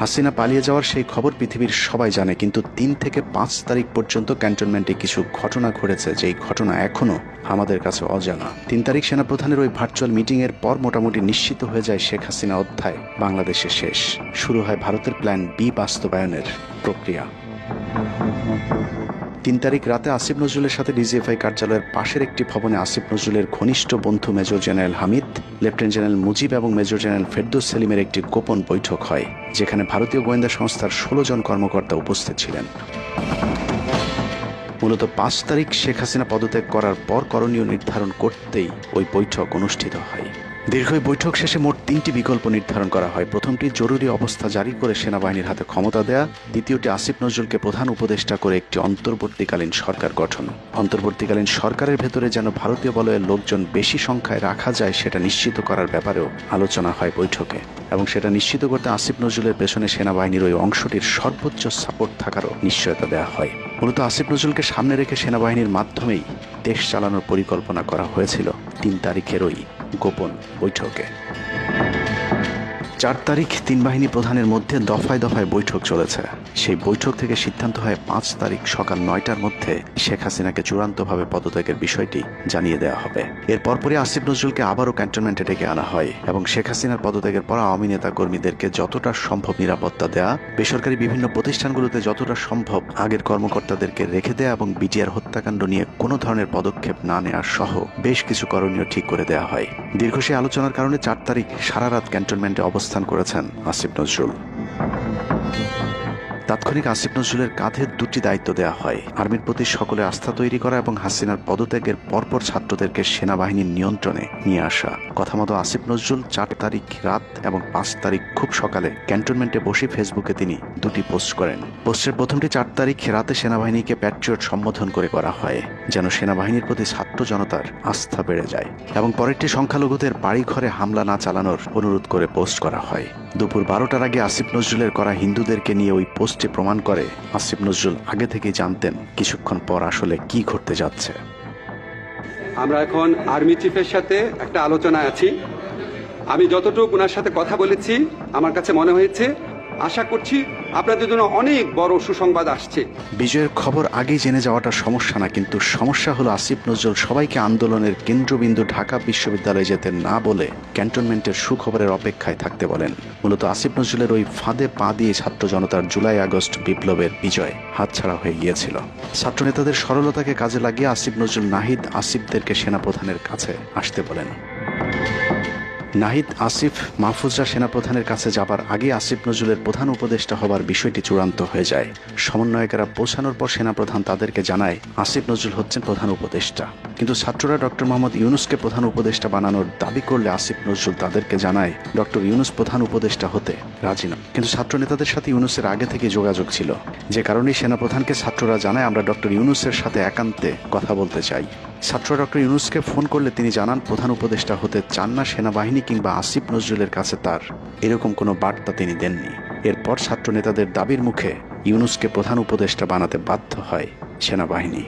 হাসিনা পালিয়ে যাওয়ার সেই খবর পৃথিবীর সবাই জানে, কিন্তু 3 থেকে 5 তারিখ পর্যন্ত ক্যান্টনমেন্টে কিছু ঘটনা ঘটেছে যেই ঘটনা এখনো আমাদের কাছে অজানা। 3 তারিখ সেনাপ্রধানের ওই ভার্চুয়াল মিটিং এর পর মোটামুটি নিশ্চিত হয়ে যায় শেখ হাসিনা অধ্যায় বাংলাদেশে শেষ। শুরু হয় ভারতের প্ল্যান বি বাস্তবায়নের প্রক্রিয়া। 3 তারিখ রাতে আসিফ নজরুলের সাথে ডিজিএফআই কার্যালয়ের পাশের একটি ভবনে আসিফ নজরুলের ঘনিষ্ঠ বন্ধু major general Hamid, lieutenant general Mujib এবং মেজর জেনারেল ফেরদৌস সেলিমের একটি গোপন বৈঠক হয়, যেখানে ভারতীয় গোয়েন্দা সংস্থার 16 জন কর্মকর্তা উপস্থিত ছিলেন। মূলত 5 তারিখ শেখ হাসিনা পদত্যাগ করার পর করণীয় নির্ধারণ করতেই ওই বৈঠক অনুষ্ঠিত হয়। দীর্ঘ বৈঠক শেষে মোট 3টি বিকল্প নির্ধারণ করা হয়। প্রথমটি জরুরি অবস্থা জারি করে সেনাবাহিনীর হাতে ক্ষমতা দেয়া। দ্বিতীয়টি আসিফ নজরুলকে প্রধান উপদেষ্টা করে একটি অন্তর্বর্তীকালীন সরকার গঠন। অন্তর্বর্তীকালীন সরকারের ভেতরে যেন ভারতীয় বলয়ের লোকজন বেশি সংখ্যায় রাখা যায় সেটা নিশ্চিত করার ব্যাপারেও আলোচনা হয় বৈঠকে, এবং সেটা নিশ্চিত করতে আসিফ নজরুলের পেছনে সেনাবাহিনীর ওই অংশটির সর্বোচ্চ সাপোর্ট থাকারও নিশ্চয়তা দেওয়া হয়। মূলত আসিফ নজরুলকে সামনে রেখে সেনাবাহিনীর মাধ্যমেই দেশ চালানোর পরিকল্পনা করা হয়েছিল 3 তারিখের ওই গোপন বৈঠকে। 4 তারিখ 3 বাহিনী প্রধানের মধ্যে দফায় দফায় বৈঠক চলেছে। সেই বৈঠক থেকে সিদ্ধান্ত হয় 5 তারিখ সকাল 9টার মধ্যে শেখ হাসিনাকে চূড়ান্তভাবে পদত্যাগের বিষয়টি জানিয়ে দেওয়া হবে। এর পরপরই আসিফ নজরুলকে আবারও ক্যান্টনমেন্টে ডেকে আনা হয় এবং শেখ হাসিনার পদত্যাগের পর আওয়ামী নেতা কর্মীদেরকে যতটা সম্ভব নিরাপত্তা দেয়া, বেসরকারি বিভিন্ন প্রতিষ্ঠানগুলোতে যতটা সম্ভব আগের কর্মকর্তাদেরকে রেখে দেয়া এবং বিটিআর হত্যাকাণ্ড নিয়ে কোনো ধরনের পদক্ষেপ না নেওয়ার সহ বেশ কিছু করণীয় ঠিক করে দেওয়া হয়। দীর্ঘ সেই আলোচনার কারণে 4 তারিখ সারা রাত ক্যান্টনমেন্টে অবস্থান করেছেন আসিফ নজরুল। তাৎক্ষণিক আসিফ নজরুলের কাঁধে 2টি দায়িত্ব দেওয়া হয়: আর্মির প্রতি সকলের আস্থা তৈরি করা এবং হাসিনার পদত্যাগের পরপর ছাত্রদেরকে সেনাবাহিনীর নিয়ন্ত্রণে নিয়ে আসা। কথা মতো আসিফ নজরুল 4 তারিখ রাত এবং 5 তারিখ খুব সকালে ক্যান্টনমেন্টে বসে ফেসবুকে তিনি 2টি পোস্ট করেন। পোস্টের প্রথমটি 4 তারিখ রাতে সেনাবাহিনীকে প্যাট্রিয়ট সম্বোধন করে করা হয়, যেন সেনাবাহিনীর প্রতি ছাত্র জনতার আস্থা বেড়ে যায়, এবং পরেরটি সংখ্যালঘুদের বাড়িঘরে হামলা না চালানোর অনুরোধ করে পোস্ট করা হয়। দুপুর 12টার আগে আসিফ নজরুলের করা হিন্দুদেরকে নিয়ে ওই পোস্টে প্রমাণ করে আসিফ নজরুল আগে থেকেই জানতেন কিছুক্ষণ পর আসলে কি ঘটতে যাচ্ছে। আমরা এখন আর্মি চিফের সাথে একটা আলোচনায় আছি। আমি যতটুকু ওনার সাথে কথা বলেছি আমার কাছে মনে হয়েছে, আশা করছি আপনাদের জন্য অনেক বড় সুসংবাদ আসছে। বিজয়ের খবর আগেই জেনে যাওয়াটা সমস্যা না, কিন্তু সমস্যা হলো আসিফ নজরুল সবাইকে আন্দোলনের কেন্দ্রবিন্দু ঢাকা বিশ্ববিদ্যালয়ে যেতে না বলে ক্যান্টনমেন্টের সুখবরের অপেক্ষায় থাকতে বলেন। মূলত আসিফ নজরুলের ওই ফাঁদে পা দিয়ে ছাত্র জনতার জুলাই আগস্ট বিপ্লবের বিজয় হাতছাড়া হয়ে গিয়েছিল। ছাত্র নেতাদের সরলতাকে কাজে লাগিয়ে আসিফ নজরুল নাহিদ আসিফদেরকে সেনাপ্রধানের কাছে আসতে বলেন। নাহিদ, আসিফ, মাহফুজরা সেনাপ্রধানের কাছে যাবার আগে আসিফ নজরুলের প্রধান উপদেষ্টা হবার বিষয়টি চূড়ান্ত হয়ে যায়। সমন্বয়কেরা পৌঁছানোর পর সেনাপ্রধান তাদেরকে জানায় আসিফ নজরুল হচ্ছেন প্রধান উপদেষ্টা। কিন্তু ছাত্ররা ডক্টর মোহাম্মদ ইউনুসকে প্রধান উপদেষ্টা বানানোর দাবি করলে আসিফ নজরুল তাদেরকে জানায় ডক্টর ইউনুস প্রধান উপদেষ্টা হতে রাজি না। কিন্তু ছাত্র নেতাদের সাথে ইউনুসের আগে থেকে যোগাযোগ ছিল, যে কারণেই সেনাপ্রধানকে ছাত্ররা জানায় আমরা ডক্টর ইউনুসের সাথে একান্তে কথা বলতে চাই। ছাত্ররা ডক্টর ইউনুসকে ফোন করলে তিনি জানান প্রধান উপদেষ্টা হতে চান না সেনাবাহিনী কিংবা আসিফ নজরুলের কাছে তার এরকম কোনো বার্তা তিনি দেননি। এরপর ছাত্র নেতাদের দাবির মুখে ইউনুসকে প্রধান উপদেষ্টা বানাতে বাধ্য হয় সেনাবাহিনী।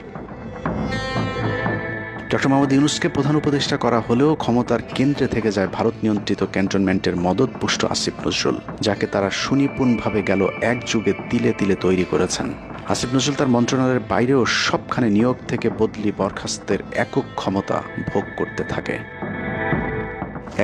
ডক্টর মোহাম্মদ ইউনুসকে প্রধান উপদেষ্টা করা হলেও ক্ষমতার কেন্দ্রে থেকে যায় ভারত নিয়ন্ত্রিত ক্যান্টনমেন্টের মদতপুষ্ট আসিফ নজরুল, যাকে তারা সুনিপুণভাবে গেল এক যুগে তিলে তিলে তৈরি করেছেন। আসিফ নজরুল তার মন্ত্রণালয়ের বাইরেও সবখানে নিয়োগ থেকে বদলি বরখাস্তের একক ক্ষমতা ভোগ করতে থাকে।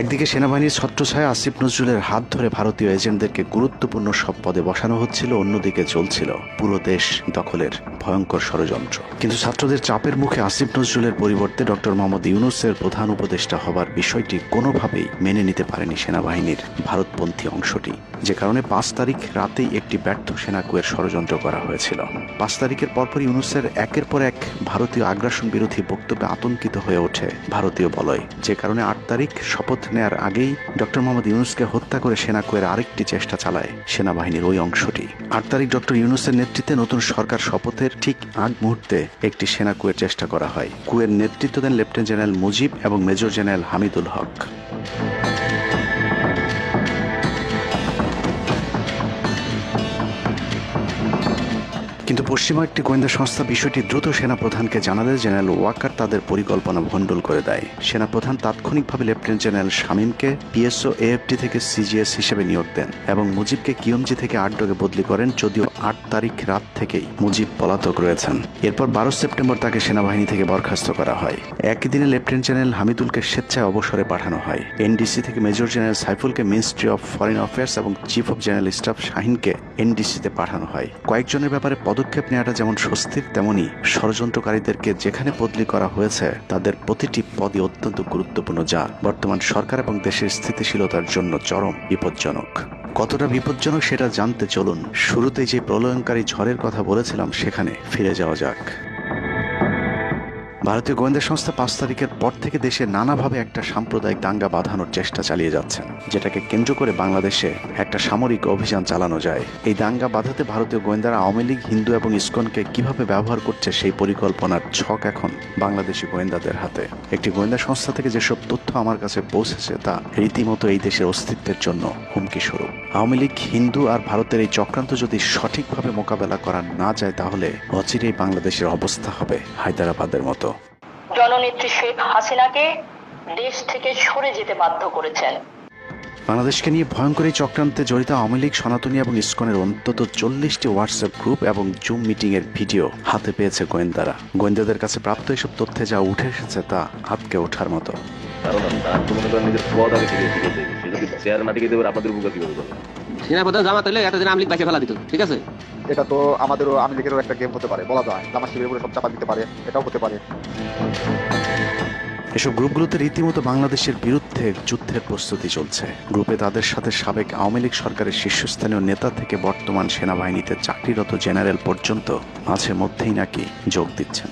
একদিকে সেনাবাহিনীর ছত্রছায়া আসিফ নজরুলের হাত ধরে ভারতীয় এজেন্টদেরকে গুরুত্বপূর্ণ সব পদে বসানো হচ্ছিল, অন্যদিকে চলছিল পুরো দেশ দখলের ভয়ঙ্কর ষড়যন্ত্র। কিন্তু ছাত্রদের চাপের মুখে আসিফ নজরুলের পরিবর্তে ডক্টর মোহাম্মদ ইউনুসের প্রধান উপদেষ্টা হবার বিষয়টি কোনোভাবেই মেনে নিতে পারেনি সেনাবাহিনীর ভারতপন্থী অংশটি, যে কারণে ৫ তারিখ রাতেই একটি ব্যর্থ সেনাকুয়ের ষড়যন্ত্র করা হয়েছিল। ৫ তারিখের পরপর ইউনুসের একের পর এক ভারতীয় আগ্রাসন বিরোধী বক্তব্যে আতঙ্কিত হয়ে ওঠে ভারতীয় বলয়, যে কারণে ৮ তারিখ শপথ নেয়ার আগেই ডক্টর মোহাম্মদ ইউনুসকে হত্যা করে সেনাকুয়ের আরেকটি চেষ্টা চালায় সেনাবাহিনীর ওই অংশটি। ৮ তারিখ ডক্টর ইউনুসের নেতৃত্বে নতুন সরকার শপথের ঠিক আগ মুহূর্তে একটি সেনাকুয়ের চেষ্টা করা হয়। কুয়ের নেতৃত্ব দেন লেফটেন্যান্ট জেনারেল মুজিব এবং মেজর জেনারেল হামিদুল হক। কিন্তু পশ্চিমা একটি গোয়েন্দা সংস্থা বিষয়টি দ্রুত সেনাপ্রধানকে জানালে জেনারেল ওয়াকার তাদের পরিকল্পনা ভণ্ডুল করে দেয়। সেনাপ্রধান তাৎক্ষণিকভাবে লেফটেন্যান্ট জেনারেল শামীমকে পিএসও এএফটি থেকে সিজিএস হিসেবে নিয়োগ দেন এবং মুজিবকে কিয়মজি থেকে আটডগে বদলি করেন, যদিও ৮ তারিখ রাত থেকেই মুজিব পলাতক রয়েছেন। এরপর ১২ সেপ্টেম্বর তাকে সেনাবাহিনী থেকে বরখাস্ত করা হয়। একই দিনে লেফটেন্যান্ট জেনারেল হামিদুলকে স্বেচ্ছায় অবসরে পাঠানো হয়। এনডিসি থেকে মেজর জেনারেল সাইফুলকে মিনিস্ট্রি অফ ফরেন অ্যাফেয়ার্স এবং চিফ অফ জেনারেল স্টাফ শাহিনকে এনডিসিতে পাঠানো হয়। কয়েকজনের ব্যাপারে পদক্ষেপ নেওয়াটা যেমন স্বস্তির, তেমনি ষড়যন্ত্রকারীদেরকে যেখানে বদলি করা হয়েছে তাদের প্রতিটি পদই অত্যন্ত গুরুত্বপূর্ণ, যা বর্তমান সরকার এবং দেশের স্থিতিশীলতার জন্য চরম বিপজ্জনক। কতটা বিপজ্জনক সেটা জানতে চলুন শুরুতেই যে প্রলয়ঙ্কারী ঝড়ের কথা বলেছিলাম সেখানে ফিরে যাওয়া যাক। ভারতীয় গোয়েন্দা সংস্থা ৫ তারিখের পর থেকে দেশে নানাভাবে একটা সাম্প্রদায়িক দাঙ্গা বাঁধানোর চেষ্টা চালিয়ে যাচ্ছেন, যেটাকে কেন্দ্র করে বাংলাদেশে একটা সামরিক অভিযান চালানো যায়। এই দাঙ্গা বাঁধাতে ভারতীয় গোয়েন্দারা আওয়ামী লীগ, হিন্দু এবং ইসকনকে কিভাবে ব্যবহার করছে সেই পরিকল্পনার ছক এখন বাংলাদেশি গোয়েন্দাদের হাতে। একটি গোয়েন্দা সংস্থা থেকে যেসব তথ্য আমার কাছে পৌঁছেছে তা রীতিমতো এই দেশের অস্তিত্বের জন্য হুমকি স্বরূপ। আওয়ামী লীগ, হিন্দু আর ভারতের এই চক্রান্ত যদি সঠিকভাবে মোকাবেলা করা না যায় তাহলে অচিরেই বাংলাদেশের অবস্থা হবে হায়দ্রাবাদের মতো। জননেত্রী শেখ হাসিনাকে দেশ থেকে সরে যেতে বাধ্য করেছেন। বাংলাদেশকে নিয়ে ভয়ঙ্কর এই চক্রান্তে জড়িত আওয়ামী লীগ, সনাতনী এবং ইসকনের অন্তত ৪০টি হোয়াটসঅ্যাপ গ্রুপ এবং জুম মিটিং এর ভিডিও হাতে পেয়েছে গোয়েন্দারা। গোয়েন্দাদের কাছে প্রাপ্ত এসব তথ্যে যা উঠে এসেছে তা আটকে ওঠার মতো। সেনাপ্রধান জামাত হলে একটা দিন আওয়ামী লীগ বাইকে ফেলা দিত, ঠিক আছে? এটা তো আমাদেরও আওয়ামী লীগেরও একটা গেম হতে পারে, বলা যায় জামাত শিবিরের উপরে সব চাপা দিতে পারে, এটাও হতে পারে। এসব গ্রুপগুলোতে রীতিমতো বাংলাদেশের বিরুদ্ধে যুদ্ধের প্রস্তুতি চলছে। গ্রুপে তাদের সাথে সাবেক আওয়ামী লীগ সরকারের শীর্ষস্থানীয় নেতা থেকে বর্তমান সেনাবাহিনীতে চাকরিরত জেনারেল পর্যন্ত মাঝে মধ্যেই নাকি যোগ দিচ্ছেন।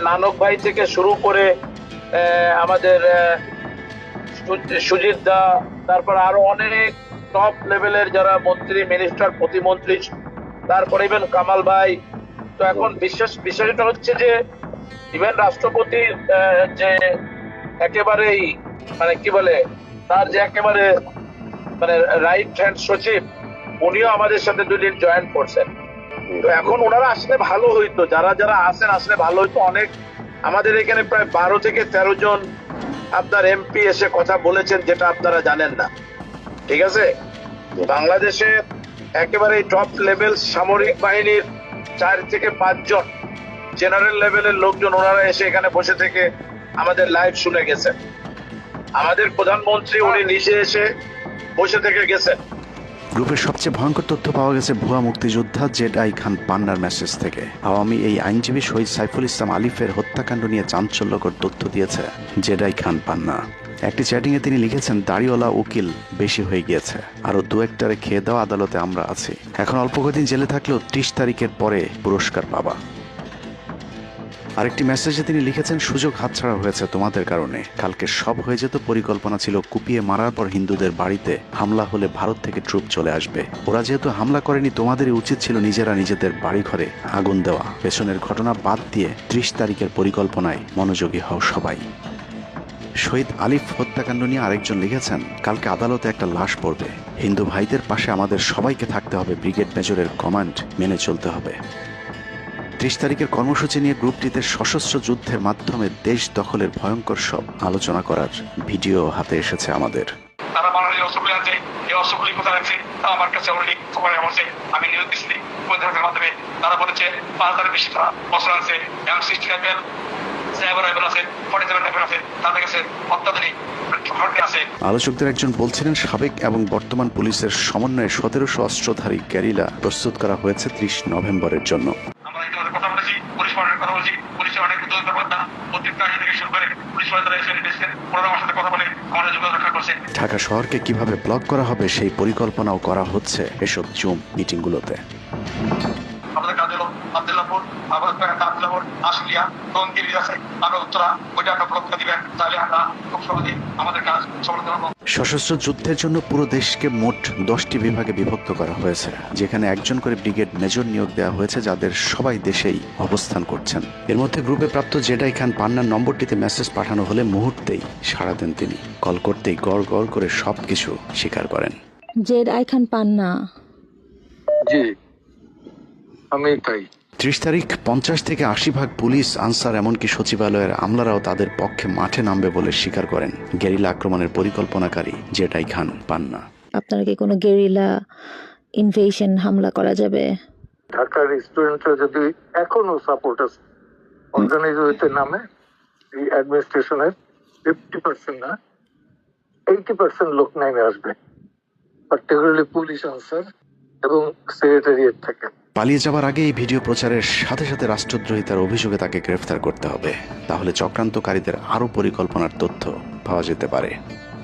নানক ভাই থেকে শুরু করে আমাদের সুজিত দা, তারপর আরো অনেক টপ লেভেলের যারা মন্ত্রী, মিনিস্টার, প্রতিমন্ত্রী, তারপরে ইভেন কামাল ভাই। তো এখন বিষয়টা হচ্ছে যে ইভেন রাষ্ট্রপতির যে একেবারেই মানে কি বলে তার যে একেবারে মানে রাইট হ্যান্ড সচিব, উনিও আমাদের সাথে 2 দিন জয়েন করছেন। তো এখন ওনারা আসলে ভালো হইতো, যারা যারা আসেন আসলে ভালো হইতো। অনেক আমাদের এখানে প্রায় 12 থেকে 13 জন আপনার এমপি এসে কথা বলেছেন, যেটা আপনারা জানেন না, ঠিক আছে? বাংলাদেশে একেবারে টপ লেভেল সামরিক বাহিনীর 4 থেকে 5 জন জেনারেল লেভেলের লোকজন ওনারা এসে এখানে বসে থেকে আমাদের লাইভ শুনে গেছেন। আমাদের প্রধানমন্ত্রী উনি নিজে এসে বসে থেকে গেছেন। গ্রুপের সবচেয়ে ভয়ঙ্কর তথ্য পাওয়া গেছে ভুয়া মুক্তিযোদ্ধা জেডাই খান পান্নার মেসেজ থেকে। আওয়ামী এই আইনজীবী শহীদ সাইফুল ইসলাম আলিফের হত্যাকাণ্ড নিয়ে চাঞ্চল্যকর তথ্য দিয়েছে জেডাই খান পান্না। একটি চ্যাটিংয়ে তিনি লিখেছেন, দাড়িওয়ালা উকিল বেশি হয়ে গিয়েছে, আরো 2-1টারে খেয়ে দাও, আদালতে আমরা আছি, এখন অল্প কদিন জেলে থাকলেও 30 তারিখের পরে পুরস্কার পাবা। আরেকটি মেসেজে তিনি লিখেছেন, সুযোগ হাতছাড়া হয়েছে তোমাদের কারণে, কালকে সব হয়ে যেত, পরিকল্পনা ছিল কুপিয়ে মারার পর হিন্দুদের বাড়িতে হামলা হলে ভারত থেকে ট্রুপ চলে আসবে, ওরা যেহেতু হামলা করেনি তোমাদেরই উচিত ছিল নিজেরা নিজেদের বাড়ি ঘরে আগুন দেওয়া, পেছনের ঘটনা বাদ দিয়ে 30 তারিখের পরিকল্পনায় মনোযোগী হও সবাই। শহীদ আলিফ হত্যাকাণ্ড নিয়ে আরেকজন লিখেছেন, কালকে আদালতে একটা লাশ পড়বে, হিন্দু ভাইদের পাশে আমাদের সবাইকে থাকতে হবে, ব্রিগেড মেজরের কমান্ড মেনে চলতে হবে। 30 তারিখের কর্মসূচি নিয়ে গ্রুপটিতে সশস্ত্র যুদ্ধের মাধ্যমে দেশ দখলের ভয়ঙ্কর সব আলোচনা করার ভিডিও হাতে এসেছে আমাদের। তারা বাঙালি অস্ত্রগুলি আছে, এই অস্ত্রগুলি কোথায় রাখছে তারা আমার কাছে অলরেডি খবর আছে। আমি নিউজ দিচ্ছি প্রতিনিধিদের মাধ্যমে, তারা বলেছে 5000-এর বেশি তারা অস্ত্র আছে, M60 রাইফেল, সাইবার রাইফেল আছে, 47 রাইফেল আছে, তাদের কাছে অত্যাধুনিক আছে। আলোচকদের একজন বলছিলেন, সাবেক এবং বর্তমান পুলিশের সমন্বয়ে 1700 অস্ত্রধারী গ্যারিলা প্রস্তুত করা হয়েছে 30 নভেম্বরের জন্য। আমরা ইতিমধ্যে কথা বলেছি, পুলিশ পাওয়ার কথা বলছি, পুলিশের অনেক উদ্যোক্তা প্রত্যেকটা থেকে শুরু করে পুলিশ তারা এসে এসেছেন, ওনারা আমার সাথে কথা বলে আমাদের যোগাযোগ রক্ষা করছে। ঢাকা শহরকে কিভাবে ব্লক করা হবে সেই পরিকল্পনাও করা হচ্ছে এসব জুম মিটিংগুলোতে। আমাদের কাজ হলো আব্দুল্লাহপুর, আব্দুল্লাহপুর, আশুলিয়া, টঙ্গী আছে, আরো উত্তরা, ওইটা একটা ব্লক দিবেন, তাহলে আমরা খুব সহজেই আমাদের কাজ সফল করব। সশস্ত্র যুদ্ধের জন্য পুরো দেশকে মোট 10টি বিভাগে বিভক্ত করা হয়েছে, যেখানে একজন করে ব্রিগেড মেজর নিয়োগ দেওয়া হয়েছে, যাদের সবাই দেশেই অবস্থান করছেন। এর মধ্যে গ্রুপে প্রাপ্ত জেডাই খান পান্নার নম্বরটিতে মেসেজ পাঠানো হলে মুহূর্তেই সাড়া দেন তিনি। কল করতেই গড় গড় করে সবকিছু স্বীকার করেন। জেডাই খান পান্না, জি আমি তাই। 30 তারিখ 50 থেকে 80% পুলিশ, আনসার, এমনকি সচিবালয়ের আমলারাও তাদের পক্ষে মাঠে নামবে বলে স্বীকার করেন গেরিলা আক্রমণের পরিকল্পনাকারী জেডাই খান পান্না। আপনারা কি কোনো গেরিলা ইনভেশন হামলা করা যাবে? ঢাকার স্টুডেন্টরা যদি এখনো সাপোর্টার্স অর্গানাইজ হইতে নামে, এই অ্যাডমিনিস্ট্রেশনের 50% না 80% লোক নেমে আসবে, পার্টিকুলারলি পুলিশ, আনসার এবং সেক্রেটারিয়েট থেকে। পালিয়ে যাওয়ার আগে এই ভিডিও প্রচারের সাথে সাথে রাষ্ট্রদ্রোহিতার অভিযোগে তাকে গ্রেফতার করতে হবে, তাহলে চক্রান্তকারীদের আরও পরিকল্পনার তথ্য পাওয়া যেতে পারে।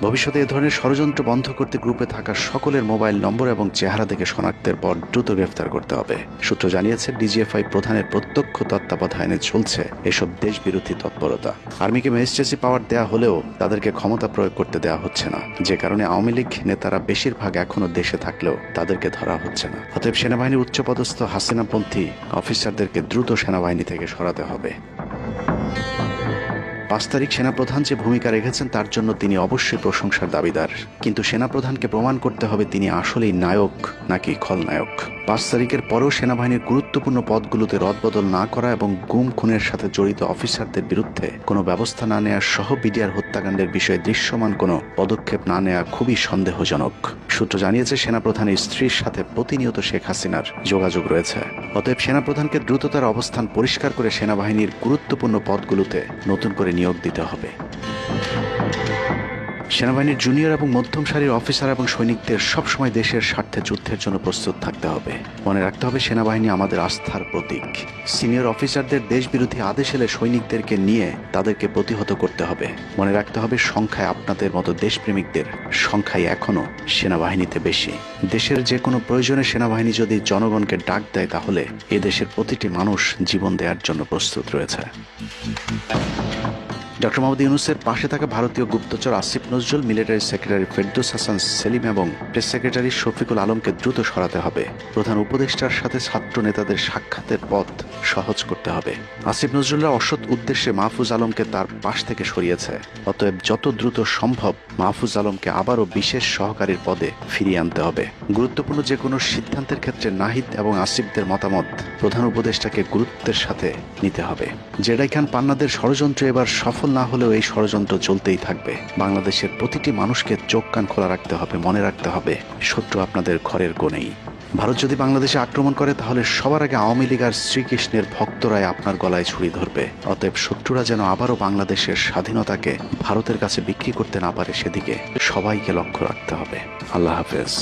ভবিষ্যতে এ ধরনের ষড়যন্ত্র বন্ধ করতে গ্রুপে থাকা সকলের মোবাইল নম্বর এবং চেহারা দেখে শনাক্তের পর দ্রুত গ্রেফতার করতে হবে। সূত্র জানিয়েছে, ডিজিএফআই প্রধানের প্রত্যক্ষ তত্ত্বাবধানে চলছে এসব দেশবিরোধী তৎপরতা। আর্মিকে ম্যাজিস্ট্রেসি পাওয়ার দেয়া হলেও তাদেরকে ক্ষমতা প্রয়োগ করতে দেওয়া হচ্ছে না, যে কারণে আওয়ামী লীগ নেতারা বেশিরভাগ এখনো দেশে থাকলেও তাদেরকে ধরা হচ্ছে না। অতএব সেনাবাহিনীর উচ্চপদস্থ হাসিনাপন্থী অফিসারদেরকে দ্রুত সেনাবাহিনী থেকে সরাতে হবে। 5 তারিখ সেনাপ্রধান যে ভূমিকা রেখেছেন তার জন্য তিনি অবশ্যই প্রশংসার দাবিদার, কিন্তু সেনাপ্রধানকে প্রমাণ করতে হবে তিনি আসলেই নায়ক নাকি খলনায়ক। 5 তারিখের পরেও সেনাবাহিনীর গুরুত্বপূর্ণ পদগুলোতে রদবদল না করা এবং গুম খুনের সাথে জড়িত অফিসারদের বিরুদ্ধে কোনো ব্যবস্থা না নেওয়া সহ বিডিআর হত্যাকাণ্ডের বিষয়ে দৃশ্যমান কোনো পদক্ষেপ না নেওয়া খুবই সন্দেহজনক। সূত্র জানিয়েছে, সেনাপ্রধানের স্ত্রীর সাথে প্রতিনিয়ত শেখ হাসিনার যোগাযোগ রয়েছে। অতএব সেনাপ্রধানকে দ্রুত তার অবস্থান পরিষ্কার করে সেনাবাহিনীর গুরুত্বপূর্ণ পদগুলোতে নতুন করে নিয়োগ দিতে হবে। সেনাবাহিনীর জুনিয়র এবং মধ্যম সারির অফিসার এবং সৈনিকদের সবসময় দেশের স্বার্থে যুদ্ধের জন্য প্রস্তুত থাকতে হবে। মনে রাখতে হবে, সেনাবাহিনী আমাদের আস্থার প্রতীক। সিনিয়র অফিসারদের দেশবিরোধী আদেশ এলে সৈনিকদেরকে নিয়ে তাদেরকে প্রতিহত করতে হবে। মনে রাখতে হবে, সংখ্যায় আপনাদের মতো দেশপ্রেমিকদের সংখ্যাই এখনো সেনাবাহিনীতে বেশি। দেশের যে কোনো প্রয়োজনে সেনাবাহিনী যদি জনগণকে ডাক দেয়, তাহলে এ দেশের প্রতিটি মানুষ জীবন দেওয়ার জন্য প্রস্তুত রয়েছে। ডক্টর মোহাম্মদ ইউনূসের পাশে থাকা ভারতীয় গুপ্তচর আসিফ নজরুল, মিলিটারি সেক্রেটারি ফেরদৌস হাসান সেলিম এবং প্রেস সেক্রেটারি শফিকুল আলমকে দ্রুত সরাতে হবে। প্রধান উপদেষ্টার সাথে ছাত্র নেতাদের সাক্ষাতের পথ সহজ করতে হবে। আসিফ নজরুলরা অসৎ উদ্দেশ্যে মাহফুজ আলমকে তার পাশ থেকে সরিয়েছে। অতএব যত দ্রুত সম্ভব মাহফুজ আলমকে আবারও বিশেষ সহকারীর পদে ফিরিয়ে আনতে হবে। গুরুত্বপূর্ণ যে কোনো সিদ্ধান্তের ক্ষেত্রে নাহিদ এবং আসিফদের মতামত প্রধান উপদেষ্টাকে গুরুত্বের সাথে নিতে হবে। জেডাই খান পান্নাদের ষড়যন্ত্র এবার সফল না হলেও এই ষড়যন্ত্র চলতেই থাকবে। বাংলাদেশের প্রতিটি মানুষকে চোখ কান খোলা রাখতে হবে, মনে রাখতে হবে, শত্রু আপনাদের ঘরের কোণেই। ভারত যদি বাংলাদেশে আক্রমণ করে তাহলে সবার আগে আওয়ামী লীগ আর শ্রীকৃষ্ণের ভক্তরাই আপনার গলায় ছুরি ধরবে। অতএব শত্রুরা যেন আবারও বাংলাদেশের স্বাধীনতাকে ভারতের কাছে বিক্রি করতে না পারে সেদিকে সবাইকে লক্ষ্য রাখতে হবে। আল্লাহ হাফেজ।